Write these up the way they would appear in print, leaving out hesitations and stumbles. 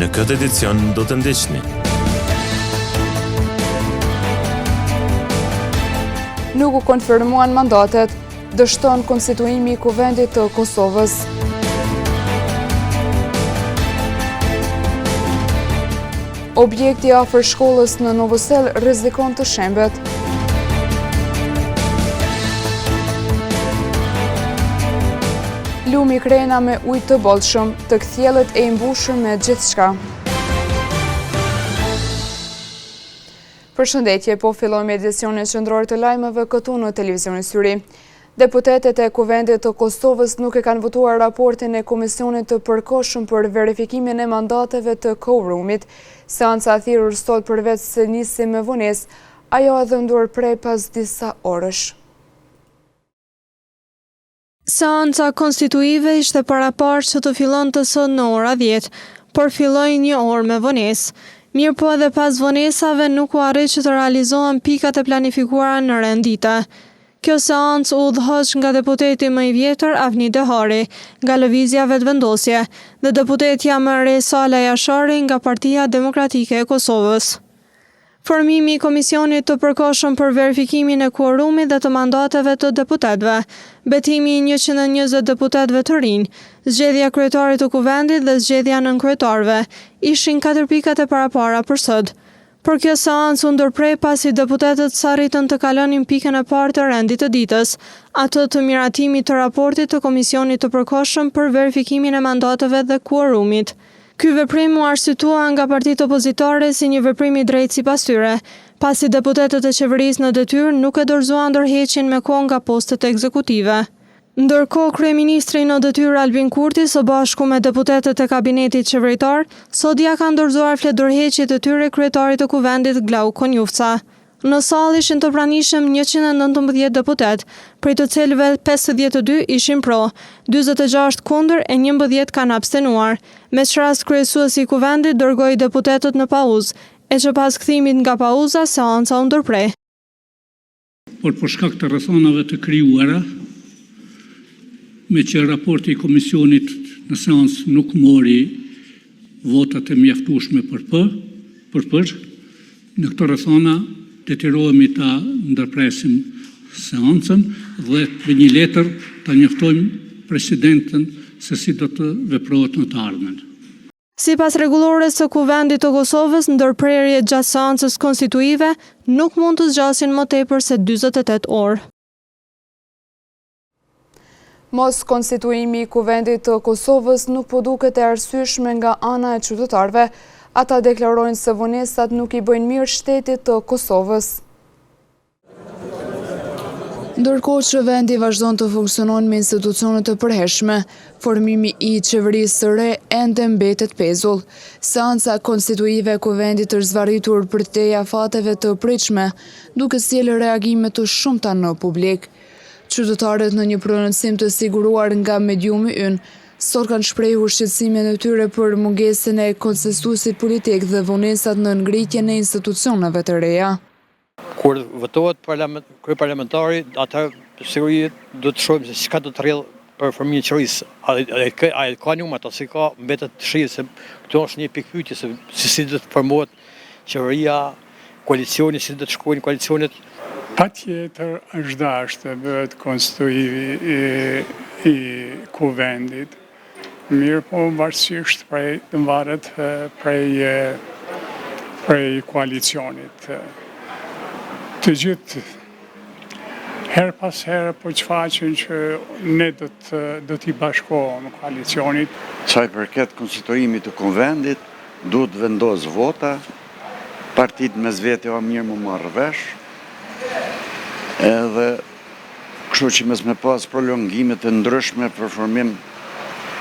në këtë edicion do të ndiqni. Nuk u konfirmuan mandatet, dështon konstituimi i Kuvendit të Kosovës. Objekti afër shkollës në Novosel rrezikon të shembet. Lumi krena me ujë të bollshëm, të kthjellët e imbushur me gjithçka. Përshëndetje, po fillojmë edicionin qendror të lajmeve këtu në televizionin Syri. Deputetet e Kuvendit të Kosovës nuk e kanë votuar raportin e Komisionit të Përkohshëm për verifikimin e mandateve të Quorumit. Seanca thirrur sot përveç se nisi me vonesë, ajo edhe ndërprej pas disa orësh. Seanca konstituive ishte paraparë që të fillonte sot në ora 10, por filloi një orë me vonesë. Mirë po edhe pas vonesave nuk u arrit që të realizohen pikat e planifikuara në rendite. Kjo seancë u udhëhoq nga deputeti më i vjetër Avni Dehari, nga lëvizja vetëvendosje, dhe deputetja më e re Sala Jashari nga Partia Demokratike e Kosovës. Formimi i Komisionit të Përkohshëm për verifikimin e quorumit dhe të mandateve të deputetëve, betimi i 120 deputetëve të rinj, zgjedhja e kryetarit të Kuvendit dhe zgjedhja e nënkretarëve ishin 4 pikat e parapara për sot. Por kjo seancë u ndërprej pasi deputetët s'arritën të kalonin pikën e parë të rendit të ditës, atë të miratimit të raportit të Komisionit të Përkohshëm për verifikimin e mandateve dhe quorumit. Ky veprim u arsytua nga partitë opozitare si një veprim i drejtë sipas tyre, pasi deputetët e qeverisë në detyrë nuk e dorëzuan ndërheqjen me kohë nga postet ekzekutive. Ndërkohë, kryeministri në detyrë Albin Kurti së bashku me deputetët e kabinetit qeveritar, sot ja kanë dorëzuar fletëdorëheqjet e tyre kryetarit të Kuvendit Glau Konjufca. Në sallë ishin të pranishëm 119 deputet, prej të cilëve 52 ishin pro, 46 kundër e 11 kanë abstenuar. Me që rast kryesuesi i Kuvendit dërgoi deputetët në pauzë, e që pas kthimit nga pauza, seanca u ndërprej. Por për shkak të rrethonave të krijuara, me që raporti i komisionit në seancë nuk mori votat e mjaftueshme për, në këto rrethona detyrohemi ta ndërpresim seancën dhe me një letër ta njoftojmë presidentën se si do të veprohet në të ardhmen. Sipas rregullores së Kuvendit të Kosovës, ndërprerjet gjatë seancës konstituive nuk mund të zgjasin më tepër se 48 orë. Mos konstituimi i Kuvendit të Kosovës nuk po duket e arsyeshme nga ana e qytetarëve. Ata deklarojnë se vonesat nuk i bëjnë mirë shtetit të Kosovës. Ndërkohë që vendi vazhdon të funksionon me institucionet të përhershme, formimi i qeverisë së re ende mbetet pezull. Seanca konstituive e Kuvendit është zvarritur për te afateve të pritshme, duke sjellë reagime të shumta në publik. Qytetarët në një prononcim të siguruar nga mediumi Ynë, sot kanë shprehur shqetësimin e tyre për mungesën e konsensusit politik dhe vonesat në ngritjen e institucioneve të reja. Kur votohet kryeparlamentari, atë sigurisht do të shohim se çka do të rrjedh për formimin e qeverisë. A ka numër ose ka mbetet të shih se këto është një pikë pyetje se si do të formohet qeveria, koalicioni, si do të shkojnë koalicionet. Patjetër është dashur të bëhet konstituivi i Kuvendit. Mirë po varësisht varet prej koalicionit. Të gjithë her pas herë po shfaqen që ne do t'i bashkohemi koalicionit. Çaj përket konstituimit të Kuvendit, duhet vendos vota, partitë mes vete o mirë më marrë vesh, edhe kështu që mes me pas prolongimet e ndryshme për formim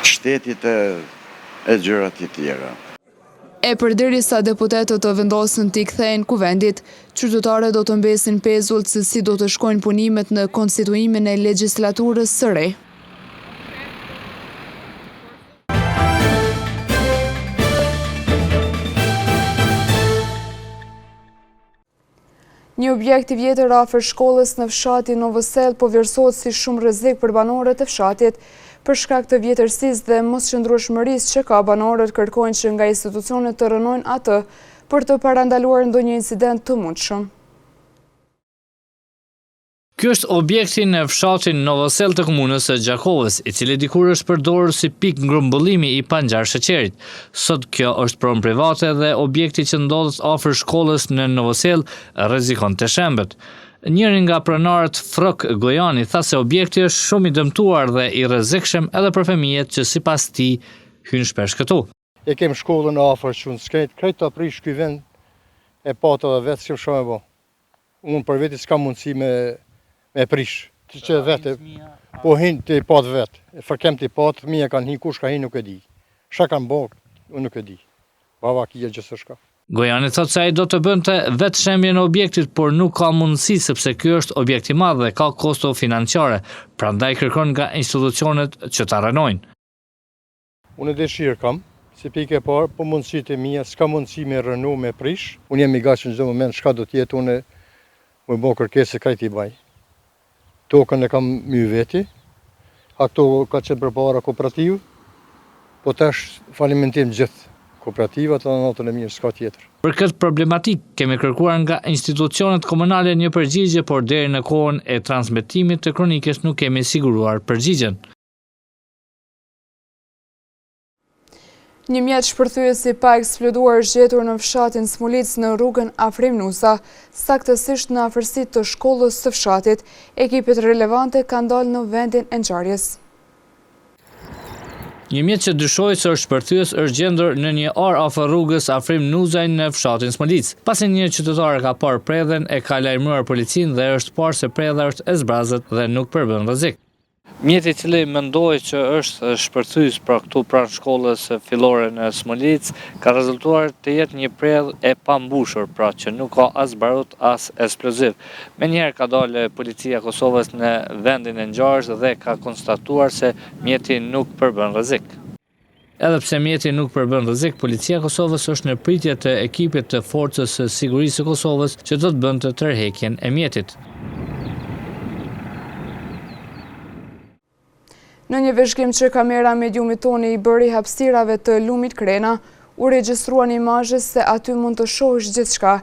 shtetit e gjërat të tjera. E përderisa deputetët të vendosin t'i kthejnë Kuvendit, qytetarët do të mbesin pezullt se si do të shkojnë punimet në konstituimin e legjislaturës së re. Një objekt i vjetër afër shkollës në fshatin Novosel po vlerësohet si shumë rrezik për banorët e fshatit. Për shkak të vjetërsisë dhe mosqëndrueshmërisë që ka, banorët kërkojnë që nga institucionet të rënojnë atë për të parandaluar ndonjë incident të mundshëm. Ky është objekti në fshatin Novosel të komunës së Gjakovës, i cili dikur është përdorur si pikë grumbullimi i pangjar sheqerit. Sot kjo është pronë private dhe objekti që ndodhet afër shkollës në Novosel rrezikon të shembet. Njëri nga pronarët, Frok Gojani, tha se objekti është shumë i dëmtuar dhe i rrezikshëm edhe për fëmijët që sipas tij hyjnë shpesh këtu. E kem shkollën afër shumë skret, krejt të aprish ky vend e pata dhe vetë shumë e bo. Unë për veti s'kam mundësi me prish, që vetë, po hinë të i patë vetë, fërkem të i patë, mija kanë hinë, kush ka hinë nuk e di. Shka kanë bërë, unë nuk e di. Baba kia gjithë shka. Gojani thot se ai do të bënte vetë shembjen e objektit, por nuk ka mundësi sepse ky është objekt i madh dhe ka kosto financiare, prandaj kërkon nga institucionet që ta rënojnë. Unë dëshirë kam, si pikë e parë, po mundësitë e mia, s'ka mundësi me rënu, me prish. Unë jam i gatshëm çdo moment, çka do të jetë unë më bë kërkesë krejt i baj. Tokën e kam my veti, ato ka qenë përpara kooperativë, po tash falimentim gjithë kooperativat dhe natën e mirë, s'ka tjetër. Për këtë problematik kemi kërkuar nga institucionet komunale një përgjigje, por deri në kohën e transmetimit të kronikës nuk kemi siguruar përgjigjen. Një mjet shpërthyesi pa eksploduar zgjetur në fshatin Smulic në rrugën Afrim Nusa, saktësisht në afërsi të shkollës së fshatit. Ekipet relevante kanë dalë në vendin e ngjarjes. Një mjet që dyshohet se është shpërthyes është gjendur në një arë afër rrugës Afrim Nuzaj në fshatin Smulic. Pasi një qytetar ka parë predhen, e ka lajmëruar policinë dhe është parë se predha është e zbrazët dhe nuk përbën rrezik. Mjeti i cili mendoi që është shpërthyes pra këtu pranë shkollës fillore në Smulic, ka rezultuar të jetë një predh e pambushur, pra që nuk ka as barut as eksploziv. Menjëherë ka dalë policia e Kosovës në vendin e ngjarjes dhe ka konstatuar se mjeti nuk përbën rrezik. Edhe pse mjeti nuk përbën rrezik, policia e Kosovës është në pritje të ekipit të forcës së sigurisë së Kosovës që do të bënte tërheqjen e mjetit. Në një veshkim që kamera mediumit toni i bëri hapësirave të lumit Krena, u regjistruan imazhe se aty mund të shohësh gjithçka,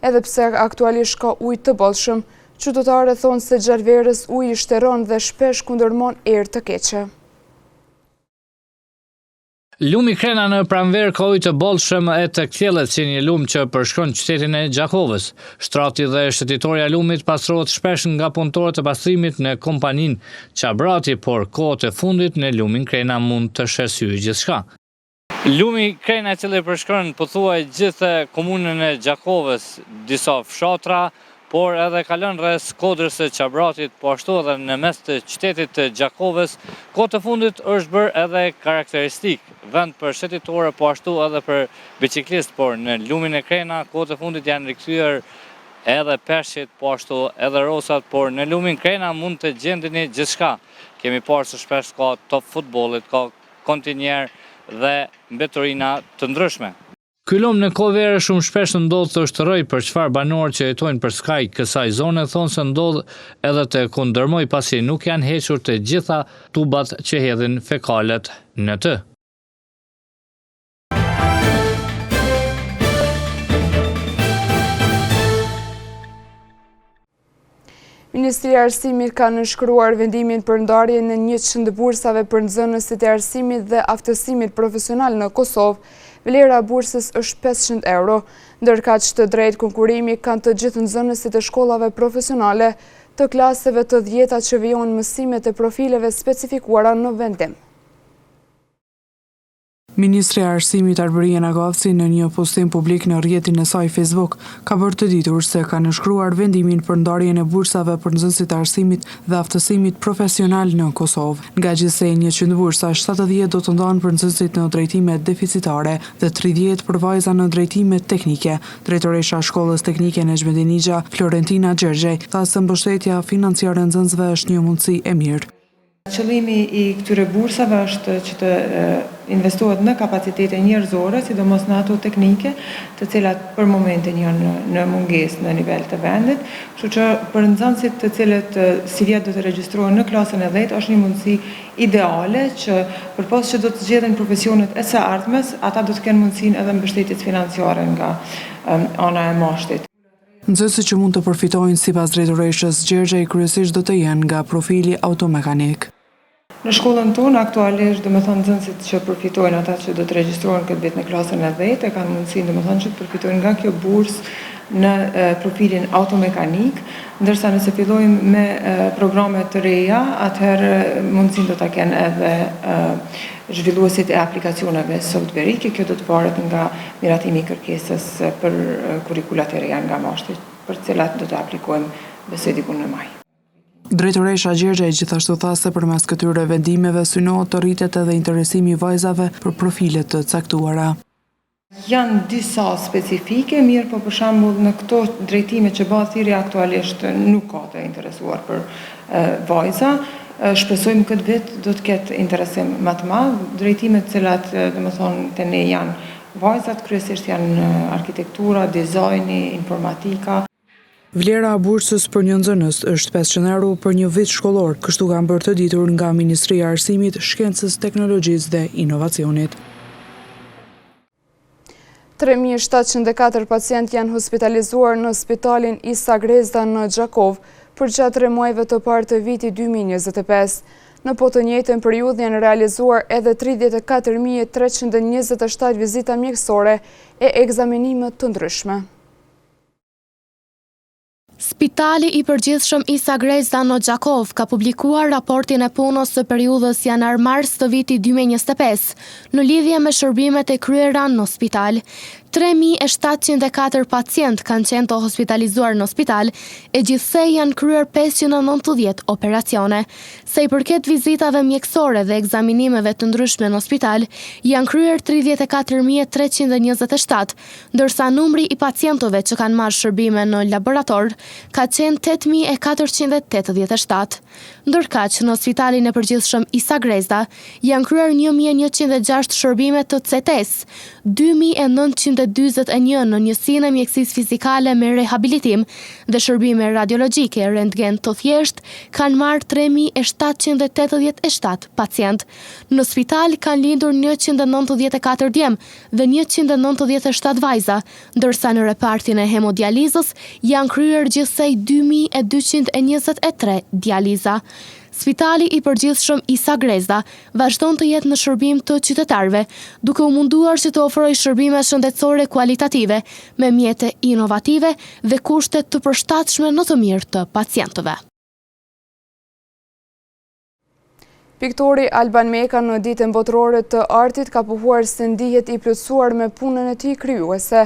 edhe pse aktualisht ka ujë të bollshëm. Qytetarët thonë se gjatë verës uji shtërron dhe shpesh kundërmon erë të keqe. Lumi Krena në pranverë ka ujë të bollshëm e të kthjellet si një lum që përshkon qytetin e Gjakovës. Shtrati dhe shëtitoria e lumit pastrohet shpesh nga punëtorët e pastrimit në kompaninë Qabrati, por kohët e fundit në lumin Krena mund të shërsyejë gjithçka. Lumi Krena, i cili përshkron pothuaj gjithë komunën e Gjakovës, disa fshatra, por edhe kalon rreth kodrës së Qabratit, po ashtu edhe në mes të qytetit të Gjakovës, kohët e fundit është bërë edhe karakteristik, vend për shëtitore, po ashtu edhe për biciklist, por në lumin e Krena, kohët e fundit janë rikthyer edhe peshqit, po ashtu edhe rosat, por në lumin Krena mund të gjendeni gjithçka. Kemi parë se shpesh ka top futbollit, ka kontinjer dhe mbeturina të ndryshme. Ky lum në kohë vere shumë shpesh ndodh të ushtëroj për çfarë banorët që jetojnë për skaj kësaj zone thonë se ndodh edhe të kundërmoj pasi nuk janë hequr të gjitha tubat që hedhin fekalet në të. Ministri i Arsimit ka nënshkruar vendimin për ndarjen në 100 bursave për nxënësit e arsimit dhe aftësimit profesional në Kosovë. Vlera e bursës është 500 euro, ndërkaq të drejtë konkurrimi kanë të gjithë nxënësit e shkollave profesionale të klaseve të 10 që vijojnë mësimet e profileve specifikuara në vendim. Ministri i Arsimit Arberija Nagavci në një postim publik në rrjetin e saj Facebook ka bërë të ditur se ka nënshkruar vendimin për ndarjen e bursave për nxënësit e arsimit dhe aftësimit profesional në Kosovë. Nga gjithsej 100 bursa, 70 do të ndahen për nxënësit në drejtime deficitare dhe 30 për vajza në drejtime teknike. Drejtoresha e Shkollës Teknike në Xhmedinixha, Florentina Gjergjej, tha se mbështetja financiare e nxënësve është një mundësi e mirë. Qëllimi i këtyre bursave është që të investohet në kapacitete njerëzore, sidomos në ato teknike, të cilat për momentin janë në mungesë në nivel të vendit, kështu që për nxënësit të cilët si vjet do të regjistrohen në klasën e 10 është një mundësi ideale që përpos që do të zgjedhin profesionet e së ardhmes, ata do të kenë mundësinë edhe mbështetjes financiare nga ana e mashtit. Nxënësit që mund të përfitojnë sipas drejtoreshës Gjergjaj kryesisht do të jenë nga profili automekanik. Në shkollën tonë aktualisht, nxënësit që përfitojnë, ata që do të regjistrohen këtë vit në klasën e 10 e kanë mundësinë që të përfitojnë nga kjo bursë në profilin automekanik, ndërsa nëse fillojmë me programe të reja, atëherë mundësinë do ta kenë edhe zhvilluesit e aplikacioneve softverike. Kjo do të varet nga miratimi i kërkesës për kurrikulat e reja nga mashti, për të cilat do të aplikojmë besoj diku në maj. Drejtoresha Gjergjaj gjithashtu tha se përmes këtyre vendimeve synohet të rritet edhe interesimi i vajzave për profile të caktuara. Janë disa specifike, mirë po për shembull në këto drejtime që bëhet thirrja aktualisht nuk ka të interesuar për vajza. Shpresojmë këtë vit do të ketë interesim më të madh. Drejtimet të cilat te ne janë vajzat kryesisht janë arkitektura, dizajni, informatika. Vlera e bursës për një nxënës është 500 euro për një vit shkollor, kështu kanë bërë të ditur nga Ministria e Arsimit, Shkencës, Teknologjisë dhe Inovacionit. 3.704 pacient janë hospitalizuar në spitalin Isa Grezda në Gjakov për gjatë 3 muajve të parë të vitit 2025. Në po të njëjtën periudhë janë realizuar edhe 34.327 vizita mjekësore e ekzaminimet të ndryshme. Spitali i përgjithshëm Isa Grezda në Gjakov ka publikuar raportin e punës së periudhës janar-mars të vitit 2025 në lidhje me shërbimet e kryera në spital. 3.704 pacient kanë qenë të hospitalizuar në spital, e gjithsej janë kryer 590 operacione. Se i përket vizitave mjekësore dhe ekzaminimeve të ndryshme në spital, janë kryer 34.327, ndërsa numri i pacientove që kanë marrë shërbime në laborator ka qenë 8.487. Ndërkaq, në spitalin e përgjithshëm Isa Grezda janë kryer 1.106 shërbime të CT-s, 2.941 në njësinë e mjekësisë fizikale me rehabilitim dhe shërbime radiologjike rentgen të thjesht kanë marrë 3.787 pacient. Në spital kanë lindur 194 djem dhe 197 vajza, ndërsa në repartin e hemodializës janë kryer gjithsej 2.223 dializa. Spitali i përgjithshëm Isa Grezda vazhdon të jetë në shërbim të qytetarëve, duke u munduar që të ofrojë shërbime shëndetësore kualitative me mjete inovative dhe kushte të përshtatshme në të mirë të pacientëve. Piktori Alban Meka në ditën botërore të artit ka pohuar se ndihet i plotësuar me punën e tij krijuese,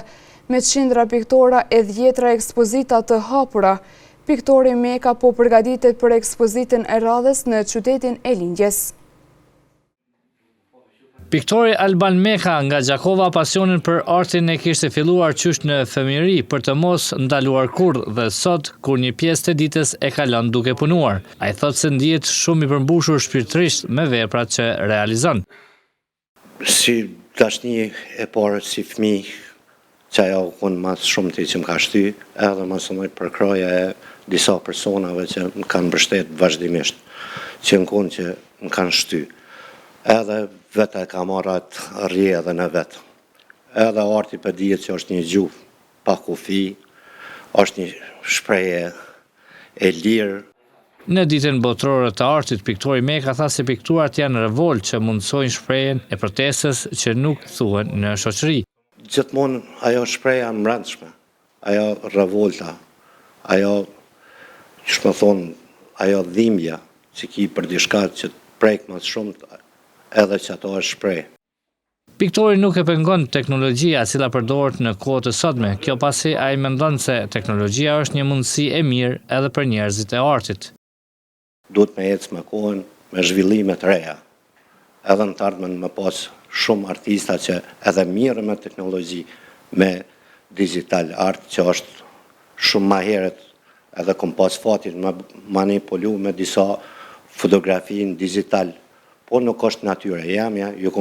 me qindra piktora e dhjetra ekspozita të hapura. Piktori Meka po përgatitet për ekspozitën e radhës në qytetin e lindjes. Piktori Alban Meka nga Gjakova pasionin për artin e kishte filluar qysh në fëmijëri për të mos ndaluar kurrë dhe sot kur një pjesë të ditës e kalon duke punuar. Ai thotë se ndihet shumë i përmbushur shpirtërisht me veprat që realizon. Si dashni e parë si fëmijë që ajo unë mas shumë të që më ka shty, edhe më sëmoj për kroja e disa personave që më kanë mbështet vazhdimisht, që në konë që më kanë shty. Edhe vetë e ka marrat rje edhe në vetë. Edhe arti për dijet që është një gjuhë pa kufi, është një shpreje e lirë. Në ditën botërore të artit, piktori Meka tha se pikturat janë revolt që mundsojnë shprehjen e protestës që nuk thuhen në shoqëri. Gjithmonë ajo shpreja në mbrëmshme, ajo revolta, ajo, që më thonë, ajo dhimbja që ki për diçka që prek më shumë edhe që ato është shprej. Piktori nuk e pengon teknologjia e cila përdoret në kohë të sotme, kjo pasi ai mendon se teknologjia është një mundësi e mirë edhe për njerëzit e artit. Duhet me ecë me kohën me zhvillime të reja, edhe në të ardhmen me pas shumë artista që edhe mirë me teknologji, me digital art që është shumë ma heret edhe kom pas fatin me manipulu me disa fotografinë digital, po nuk është natyra jamja, ju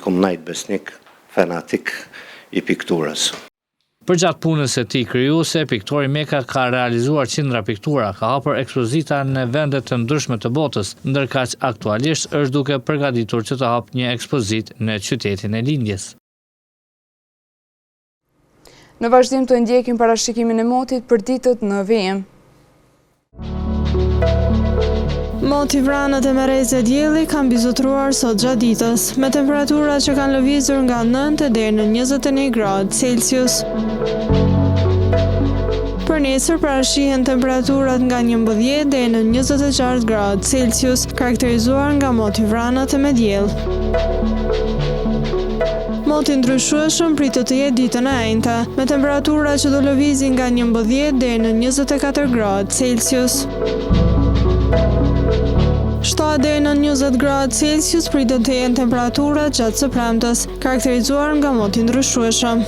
kom najt besnik, fanatik i pikturës. Përgjatë punës e tij krijuese, piktori Meka ka realizuar qindra piktura, ka hapur ekspozita në vende të ndryshme të botës, ndërkaq aktualisht është duke përgatitur që të hapë një ekspozitë në qytetin e lindjes. Në vazhdim të ndjekim parashikimin e motit për ditët në VM. Moti, vranët e merrejtëse dielli kanë bizotruar sot gjatë ditës, me temperatura që kanë lëvizur nga 9 deri në 21 gradë Celsius. Për nesër parashihen temperaturat nga 11 deri në 24 gradë Celsius, karakterizuar nga moti, vranët e me diell. Moti ndryshueshëm pritet të jetë ditën e enjte, me temperatura që do lëvizin nga 11 deri në 24 gradë Celsius. 7 deri në 20 gradë Celsius pritet të jenë temperaturat gjatë së premtes, karakterizuar nga moti ndryshueshëm.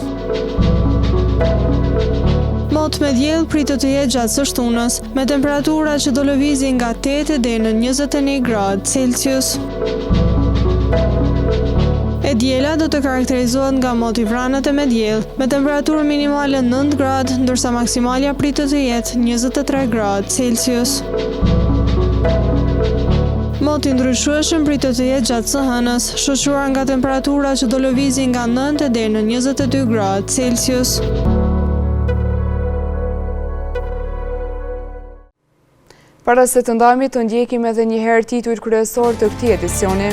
Mot me diell pritet të jetë gjatë së shtunës, me temperatura që do lëvizin nga 8 deri në 21 gradë Celsius. E diela do të karakterizohet nga moti, vranët e me diell, me temperaturë minimale 9 gradë, ndërsa maksimalja pritet të jetë 23 gradë Celsius. Moti ndryshueshëm pritet të jetë gjatë së hënës, shoqëruar nga temperatura që do lëvizin nga 9 deri në 22 gradë Celsius. Para se të ndajmë të ndjekim edhe një herë titujt kryesor të këtij edicioni.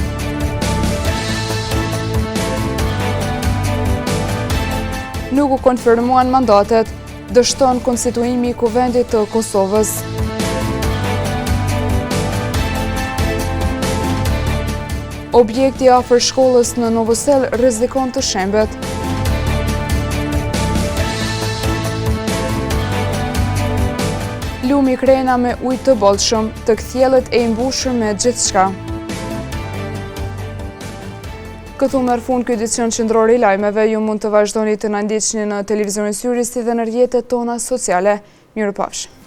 Nuk u konfirmuan mandatet, dështon konstituimi i Kuvendit të Kosovës. Objekti afër shkollës në Novosel rrezikon të shembet. Lumi krena me ujë të bollshëm, të kthjellet e i mbushur me gjithçka. Këtu merr fund ky edicion qendror i lajmeve. Ju mund të vazhdoni të na ndiqni në televizionin Syri si dhe në rrjetet tona sociale. Mirupafshim.